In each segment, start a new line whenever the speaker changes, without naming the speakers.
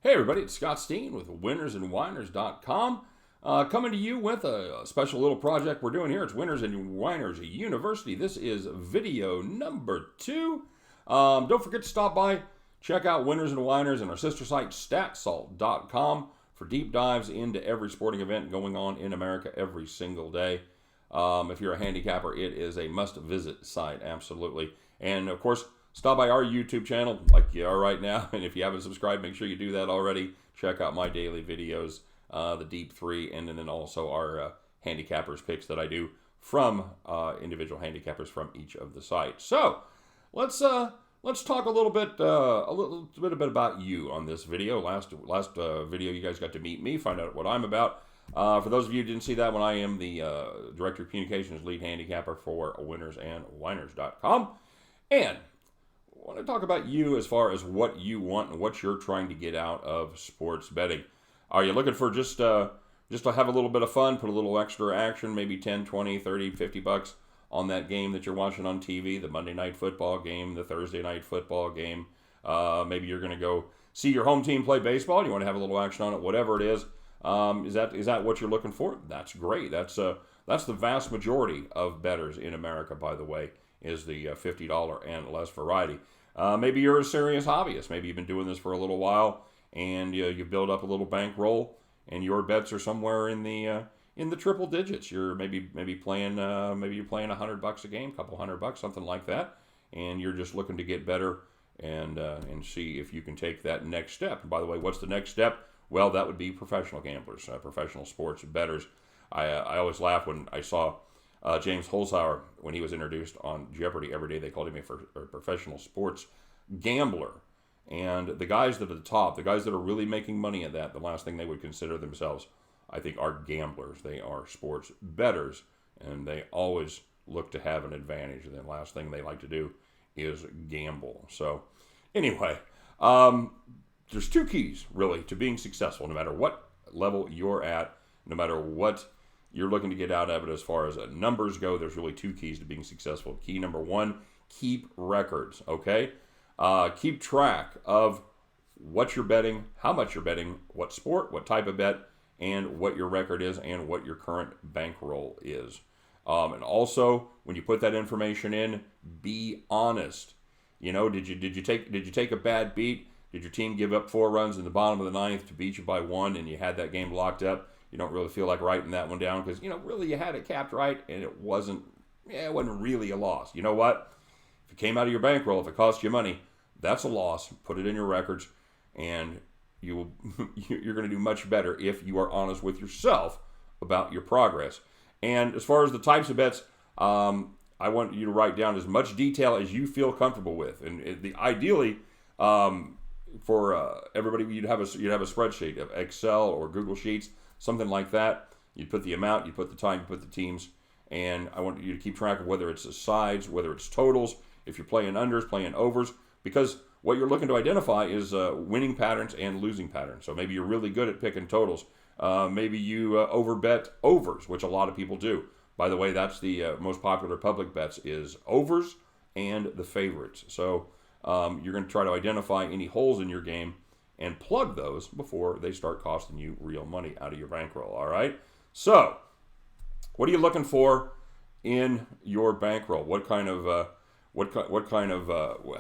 Hey everybody, it's Scott Steen with winnersandwhiners.com. Coming to you with a special little project we're doing here. It's Winners and Whiners University. This is video number 2. Don't forget to stop by, check out Winners and Whiners and our sister site statsalt.com for deep dives into every sporting event going on in America every single day. If you're a handicapper, it is a must-visit site, absolutely. And of course, stop by our YouTube channel like you are right now. And if you haven't subscribed, make sure you do that already. Check out my daily videos, the Deep 3, and then also our handicappers picks that I do from individual handicappers from each of the sites. So let's talk a little bit about you on this video. Last video, you guys got to meet me, find out what I'm about. For those of you who didn't see that one, I am the Director of Communications Lead Handicapper for winnersandwhiners.com. And I want to talk about you as far as what you want and what you're trying to get out of sports betting. Are you looking for just to have a little bit of fun, put a little extra action, maybe 10, 20, 30, 50 bucks on that game that you're watching on TV, the Monday night football game, the Thursday night football game? Maybe you're going to go see your home team play baseball and you want to have a little action on it, whatever it is. Is that what you're looking for? That's great. That's the vast majority of bettors in America, by the way, is the $50 and less variety. Maybe you're a serious hobbyist. Maybe you've been doing this for a little while, and you build up a little bankroll, and your bets are somewhere in the triple digits. You're maybe playing $100 a game, couple $100, something like that, and you're just looking to get better and see if you can take that next step. And by the way, what's the next step? Well, that would be professional gamblers, professional sports bettors. I always laugh when I saw James Holzhauer, when he was introduced on Jeopardy every day, they called him a professional sports gambler. And the guys that are at the top, the guys that are really making money at that, the last thing they would consider themselves, I think, are gamblers. They are sports bettors, and they always look to have an advantage. And the last thing they like to do is gamble. So anyway, there's two keys, really, to being successful, no matter what level you're at, no matter what you're looking to get out of it as far as numbers go. There's really two keys to being successful. Key number one, keep records, okay? Keep track of what you're betting, how much you're betting, what sport, what type of bet, and what your record is, and what your current bankroll is. And also, when you put that information in, be honest. You know, did you take a bad beat? Did your team give up 4 runs in the bottom of the 9th to beat you by 1, and you had that game locked up? You don't really feel like writing that one down because, really you had it capped right, and it wasn't really a loss. You know what? If it came out of your bankroll, if it cost you money, that's a loss. Put it in your records, and you're going to do much better if you are honest with yourself about your progress. And as far as the types of bets, I want you to write down as much detail as you feel comfortable with. And ideally, for everybody, you'd have a spreadsheet of Excel or Google Sheets, something like that. You put the amount, you put the time, you put the teams, and I want you to keep track of whether it's the sides, whether it's totals, if you're playing unders, playing overs, because what you're looking to identify is winning patterns and losing patterns. So maybe you're really good at picking totals. Maybe you overbet overs, which a lot of people do. By the way, that's the most popular public bets is overs and the favorites. So you're going to try to identify any holes in your game and plug those before they start costing you real money out of your bankroll, all right? So, what are you looking for in your bankroll? What kind of,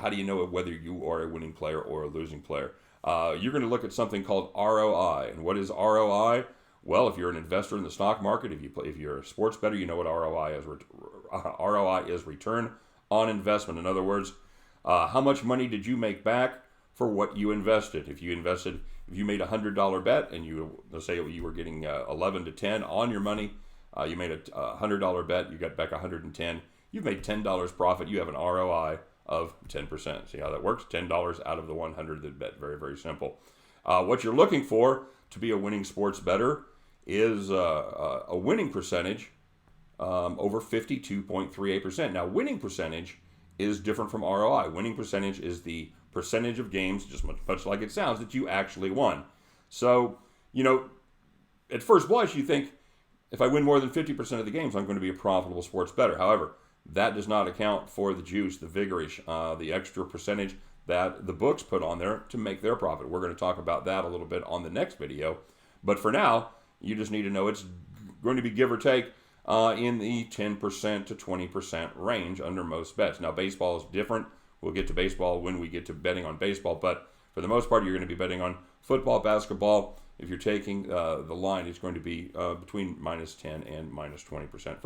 how do you know whether you are a winning player or a losing player? You're going to look at something called ROI. And what is ROI? Well, if you're an investor in the stock market, if you're a sports bettor, you know what ROI is. ROI is return on investment. In other words, how much money did you make back for what you invested? If you made a $100 bet and let's say you were getting 11 to 10 on your money, you made a $100 bet, you got back 110, you've made $10 profit, you have an ROI of 10%. See how that works? $10 out of the 100 that bet. Very, very simple. What you're looking for to be a winning sports bettor is a winning percentage over 52.38%. Now, winning percentage is different from ROI. Winning percentage is the percentage of games, just much like it sounds, that you actually won. So, at first blush, you think, if I win more than 50% of the games, I'm going to be a profitable sports bettor. However, that does not account for the juice, the vigorish, the extra percentage that the books put on there to make their profit. We're going to talk about that a little bit on the next video. But for now, you just need to know it's going to be give or take in the 10% to 20% range under most bets. Now, baseball is different. We'll get to baseball when we get to betting on baseball. But for the most part, you're going to be betting on football, basketball. If you're taking the line, it's going to be between minus 10 and minus 20%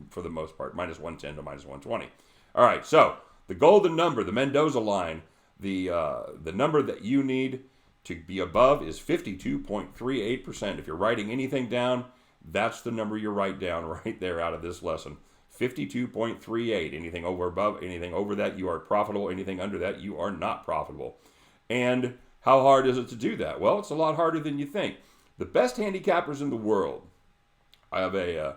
for the most part, minus 110 to minus 120. All right, so the golden number, the Mendoza line, the number that you need to be above is 52.38%. If you're writing anything down, that's the number you write down right there out of this lesson. 52.38. Anything over that, you are profitable. Anything under that, you are not profitable. And how hard is it to do that? Well, it's a lot harder than you think. The best handicappers in the world have a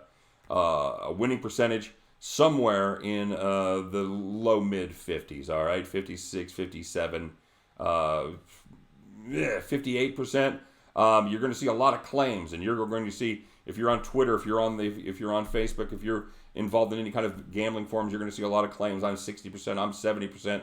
winning percentage somewhere in the low mid 50s, all right? 56, 57, 58%. You're going to see a lot of claims, and you're going to see, if you're on Twitter, if you're on Facebook, if you're involved in any kind of gambling forums, you're going to see a lot of claims. I'm 60%, I'm 70%.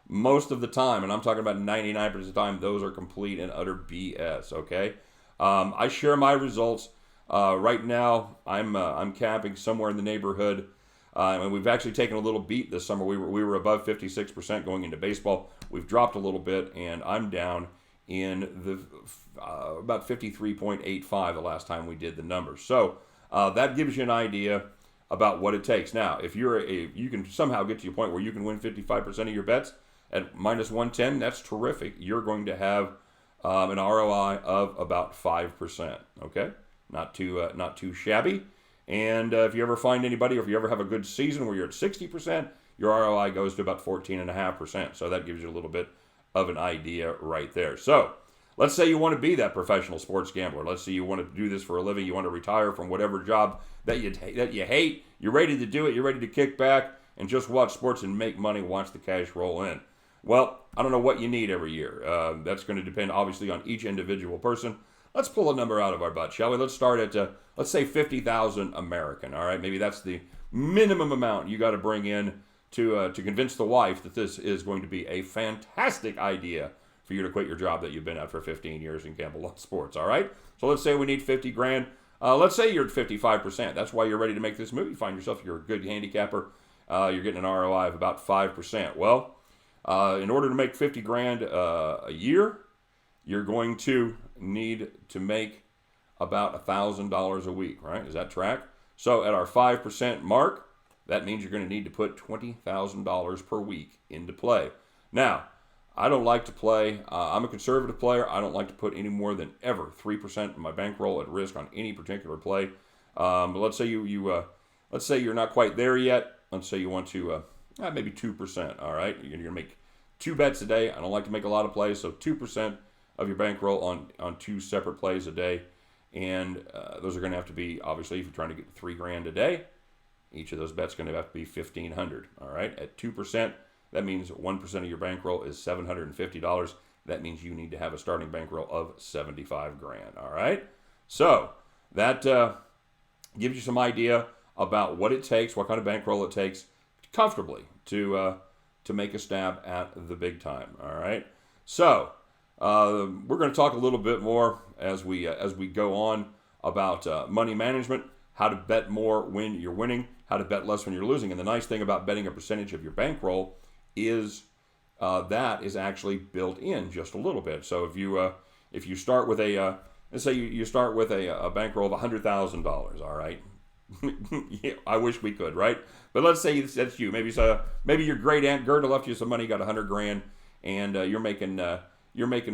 Most of the time, and I'm talking about 99% of the time, those are complete and utter BS, okay? I share my results. Right now, I'm capping somewhere in the neighborhood, and we've actually taken a little beat this summer. We were above 56% going into baseball. We've dropped a little bit, and I'm down in the about 53.85 the last time we did the numbers. So that gives you an idea about what it takes. Now, if you can somehow get to your point where you can win 55% of your bets at minus 110, that's terrific. You're going to have an ROI of about 5%. Okay, not too shabby. And if you ever find anybody, or if you ever have a good season where you're at 60%, your ROI goes to about 14.5%. So that gives you a little bit of an idea right there. So let's say you want to be that professional sports gambler. Let's say you want to do this for a living. You want to retire from whatever job that you hate. You're ready to do it. You're ready to kick back and just watch sports and make money, watch the cash roll in. Well, I don't know what you need every year. That's going to depend, obviously, on each individual person. Let's pull a number out of our butt, shall we? Let's start at, let's say, 50,000 American, all right? Maybe that's the minimum amount you got to bring in to convince the wife that this is going to be a fantastic idea for you to quit your job that you've been at for 15 years and gamble on sports, all right? So let's say we need 50 grand. Let's say you're at 55%. That's why you're ready to make this move. You find yourself, you're a good handicapper. You're getting an ROI of about 5%. Well, in order to make 50 grand a year, you're going to need to make about $1,000 a week, right? Does that track? So at our 5% mark, that means you're going to need to put $20,000 per week into play. Now, I don't like to play. I'm a conservative player. I don't like to put any more than ever 3% of my bankroll at risk on any particular play. But let's say let's say you're not quite there yet. Let's say you want to maybe 2%. All right, you're going to make 2 bets a day. I don't like to make a lot of plays, so 2% of your bankroll on 2 separate plays a day, and those are going to have to be, obviously, if you're trying to get 3 grand a day, each of those bets going to have to be $1,500. All right, at 2%, that means 1% of your bankroll is $750. That means you need to have a starting bankroll of 75 grand. All right, so that gives you some idea about what it takes, what kind of bankroll it takes comfortably to make a stab at the big time. All right, so we're going to talk a little bit more as we go on about money management, how to bet more when you're winning, how to bet less when you're losing. And the nice thing about betting a percentage of your bankroll is that is actually built in just a little bit. So if you start with let's say you start with a bankroll of $100,000, all right. Yeah, I wish we could, right? But let's say that's you. Maybe your great aunt Gerda left you some money, got 100 grand, and you're making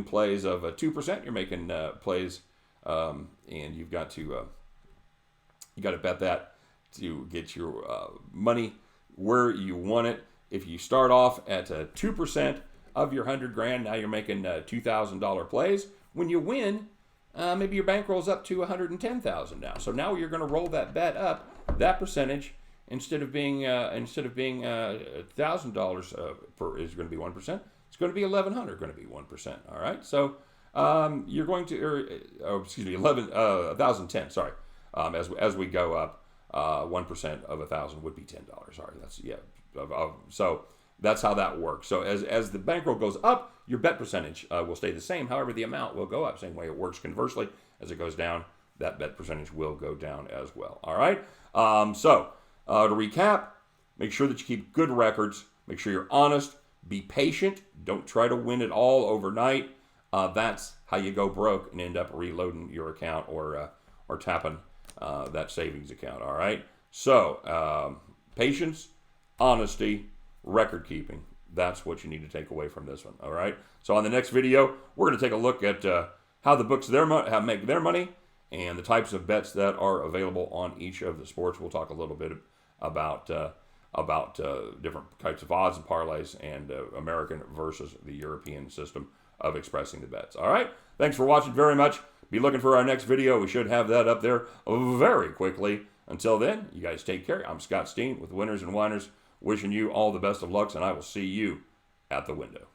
plays of 2%. You're making plays, and you've got to bet that to get your money where you want it. If you start off at 2% of your 100 grand, now you're making $2,000 plays. When you win, maybe your bankroll's up to 110,000 now. So now you're going to roll that bet up. That percentage, instead of being $1,000 per is going to be 1%. It's going to be 1,100. Going to be 1%. All right. So you're going to, 1,010. Sorry. As we go up, 1% of 1,000 would be $10. Sorry. That's yeah. So That's how that works. So as the bankroll goes up, your bet percentage will stay the same. However, the amount will go up. Same way it works conversely. As it goes down, that bet percentage will go down as well. All right? To recap, make sure that you keep good records. Make sure you're honest. Be patient. Don't try to win it all overnight. That's how you go broke and end up reloading your account or tapping that savings account. All right? So, patience, honesty, record keeping. That's what you need to take away from this one. All right? So on the next video, we're going to take a look at how the books make their money and the types of bets that are available on each of the sports. We'll talk a little bit about different types of odds and parlays and American versus the European system of expressing the bets. All right? Thanks for watching very much. Be looking for our next video. We should have that up there very quickly. Until then, you guys take care. I'm Scott Steen with Winners and Whiners, wishing you all the best of lucks, and I will see you at the window.